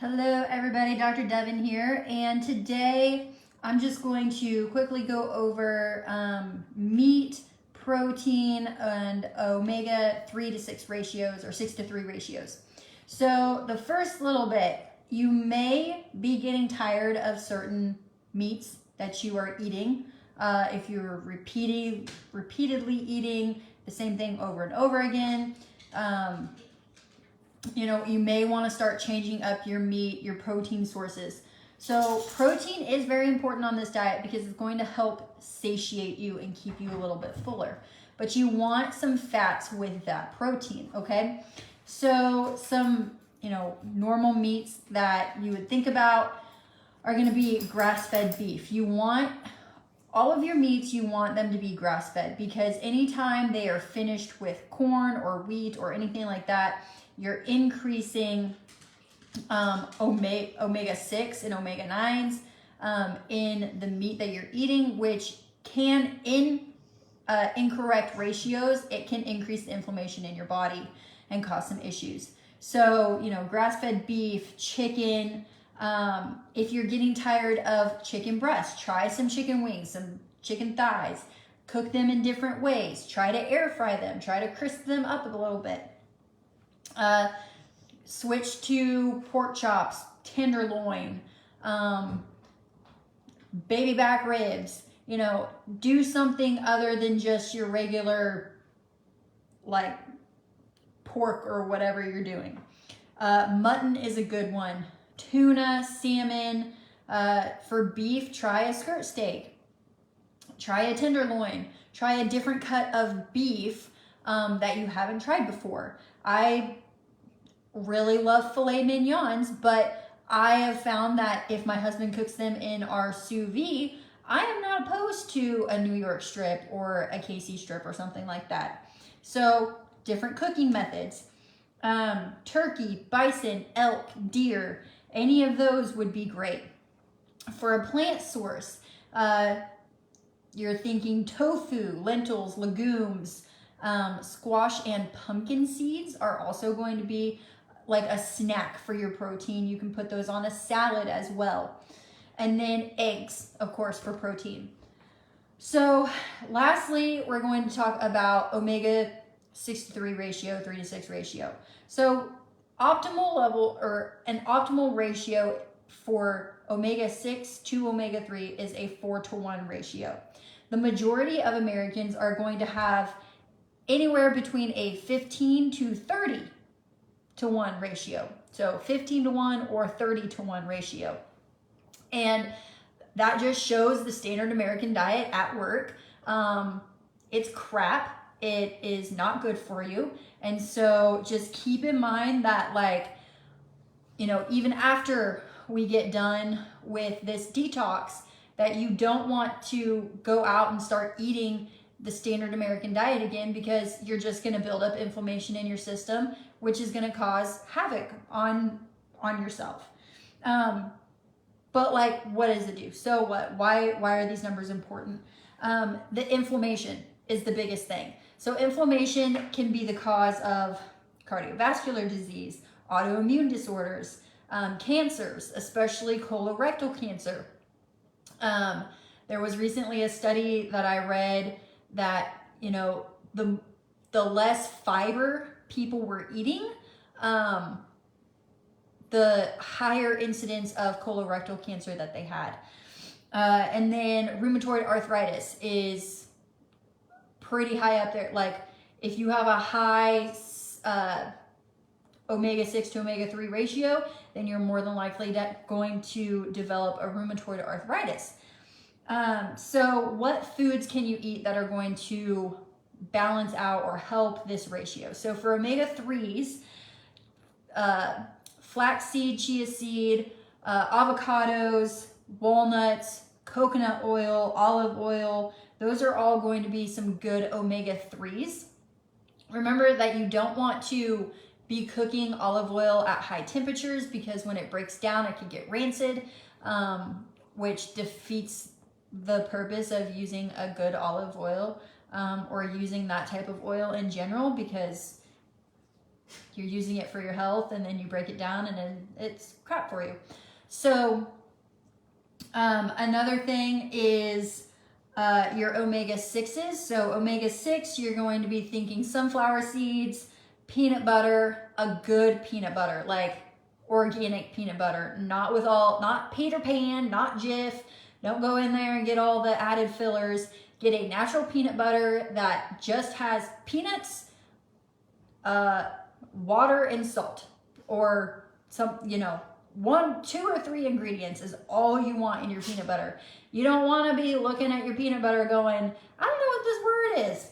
Hello everybody, Dr. Deaven here, and today I'm just going to quickly go over meat, protein, and omega 3 to 6 ratios, or 6 to 3 ratios. So the first little bit, you may be getting tired of certain meats that you are eating. If you're repeatedly eating the same thing over and over again, you may want to start changing up your meat, your protein sources. So protein is very important on this diet because it's going to help satiate you and keep you a little bit fuller. But you want some fats with that protein, okay? So some, normal meats that you would think about are going to be grass-fed beef. You want all of your meats, you want them to be grass-fed because anytime they are finished with corn or wheat or anything like that, you're increasing omega-6 and omega-9s in the meat that you're eating, which can, in incorrect ratios, it can increase the inflammation in your body and cause some issues. So, grass-fed beef, chicken, if you're getting tired of chicken breasts, try some chicken wings, some chicken thighs, cook them in different ways, try to air fry them, try to crisp them up a little bit. Switch to pork chops, tenderloin, baby back ribs, do something other than just your regular, like, pork or whatever you're doing. Mutton is a good one. Tuna, salmon. For beef, try a skirt steak. Try a tenderloin. Try a different cut of beef that you haven't tried before. I really love filet mignons, but I have found that if my husband cooks them in our sous vide, I am not opposed to a New York strip or a KC strip or something like that. So different cooking methods. Turkey, bison, elk, deer, any of those would be great. For a plant source, you're thinking tofu, lentils, legumes, squash and pumpkin seeds are also going to be like a snack for your protein. You can put those on a salad as well. And then eggs, of course, for protein. So lastly, we're going to talk about omega 6 to 3 ratio, 3 to 6 ratio. So optimal level, or an optimal ratio for omega 6 to omega 3 is a 4-to-1 ratio. The majority of Americans are going to have anywhere between a 15 to 30 to 1 ratio. So 15 to 1 or 30 to 1 ratio. And that just shows the standard American diet at work. It's crap. It is not good for you. And so just keep in mind that, even after we get done with this detox, that you don't want to go out and start eating the standard American diet again, because you're just going to build up inflammation in your system, which is going to cause havoc on yourself. But what does it do? So what? Why are these numbers important? The inflammation is the biggest thing. So inflammation can be the cause of cardiovascular disease, autoimmune disorders, cancers, especially colorectal cancer. There was recently a study that I read that, the less fiber people were eating, the higher incidence of colorectal cancer that they had. And then rheumatoid arthritis is pretty high up there. If you have a high omega 6 to omega 3 ratio, then you're more than likely going to develop a rheumatoid arthritis. So what foods can you eat that are going to balance out or help this ratio? So for omega 3s, flaxseed, chia seed, avocados, walnuts, coconut oil, olive oil, those are all going to be some good omega 3s. Remember that you don't want to be cooking olive oil at high temperatures, because when it breaks down, it can get rancid, which defeats the purpose of using a good olive oil, or using that type of oil in general, because you're using it for your health, and then you break it down and then it's crap for you. So another thing is your omega-6s. So omega-6, you're going to be thinking sunflower seeds, peanut butter, a good peanut butter, like organic peanut butter, not Peter Pan, not Jif. Don't go in there and get all the added fillers. Get a natural peanut butter that just has peanuts, water, and salt, or some, 1, 2, or 3 ingredients is all you want in your peanut butter. You don't want to be looking at your peanut butter going, I don't know what this word is.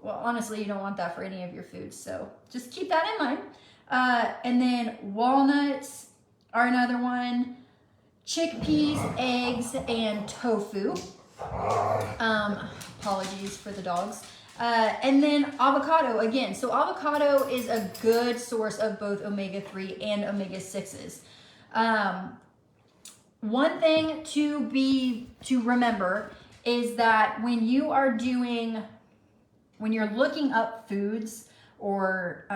Well, honestly, you don't want that for any of your foods, so just keep that in mind. And then walnuts are another one. Chickpeas, eggs, and tofu. Apologies for the dogs. And then avocado again. So avocado is a good source of both omega-3 and omega-6s. One thing to remember is that when you're looking up foods or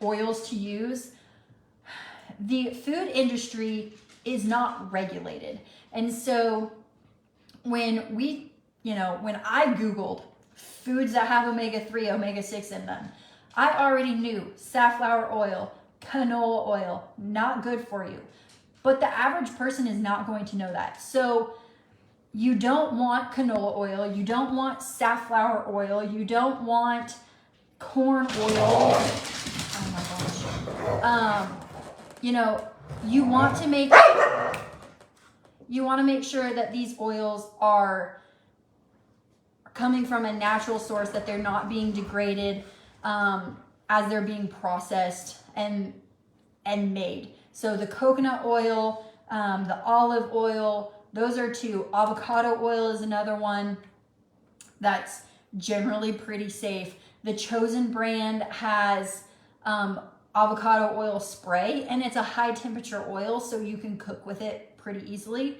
oils to use, the food industry is not regulated. And so when I Googled foods that have omega-3, omega-6 in them, I already knew safflower oil, canola oil, not good for you. But the average person is not going to know that. So you don't want canola oil, you don't want safflower oil, you don't want corn oil. Oh my gosh. You want to make sure that these oils are coming from a natural source, that they're not being degraded as they're being processed and made. So the coconut oil, the olive oil, those are 2. Avocado oil is another one that's generally pretty safe. The Chosen brand has avocado oil spray, and it's a high temperature oil, so you can cook with it pretty easily.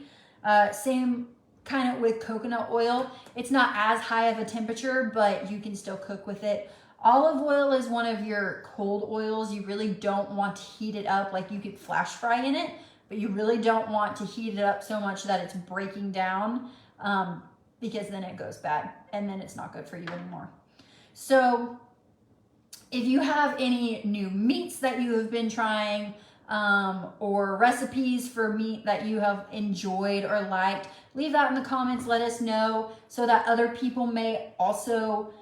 Same kind of with coconut oil. It's not as high of a temperature, but you can still cook with it. Olive oil is one of your cold oils. You really don't want to heat it up. Like, you could flash fry in it, but you really don't want to heat it up so much that it's breaking down, because then it goes bad and then it's not good for you anymore. So if you have any new meats that you have been trying, or recipes for meat that you have enjoyed or liked, leave that in the comments. Let us know so that other people may also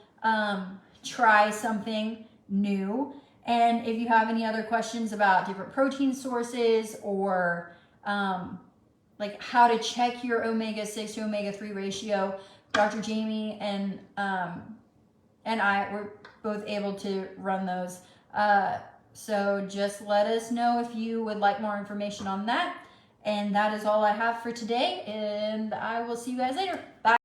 try something new. And if you have any other questions about different protein sources, or like how to check your omega-6 to omega-3 ratio, Dr. Jaime and I were both able to run those. So just let us know if you would like more information on that. And that is all I have for today, and I will see you guys later. Bye.